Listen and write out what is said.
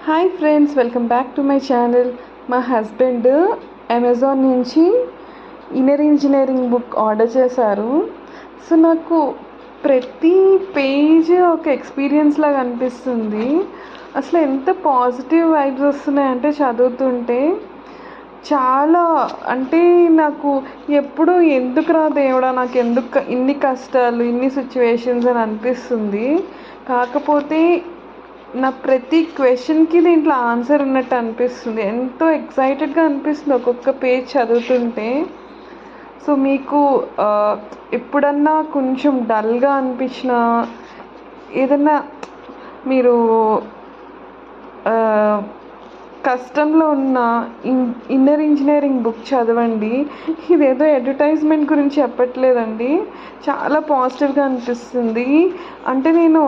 Hi friends, welcome back to my channel. మా husband Amazon నుంచి inner engineering book order చేశారు. So నాకు ప్రతి పేజ్ ఒక ఎక్స్పీరియన్స్ లాగా అనిపిస్తుంది. అసలు ఎంత పాజిటివ్ వైబ్స్ వస్తున్నాయంటే చదువుతుంటే చాలా, అంటే నాకు ఎప్పుడు ఎందుకురా దేవుడా, నాకు ఎందుకు ఇన్ని కష్టాలు, ఇన్ని సిచ్యువేషన్స్ అని అనిపిస్తుంది. కాకపోతే నా ప్రతి క్వశ్చన్కి దీంట్లో ఆన్సర్ ఉన్నట్టు అనిపిస్తుంది. ఎంతో ఎక్సైటెడ్గా అనిపిస్తుంది ఒక్కొక్క పేజ్ చదువుతుంటే. సో మీకు ఎప్పుడన్నా కొంచెం డల్గా అనిపించిన, ఏదన్నా మీరు కష్టంలో ఉన్న ఇన్నర్ ఇంజనీరింగ్ బుక్ చదవండి. ఇదేదో అడ్వర్టైజ్మెంట్ గురించి చెప్పట్లేదండి, చాలా పాజిటివ్గా అనిపిస్తుంది. అంటే నేను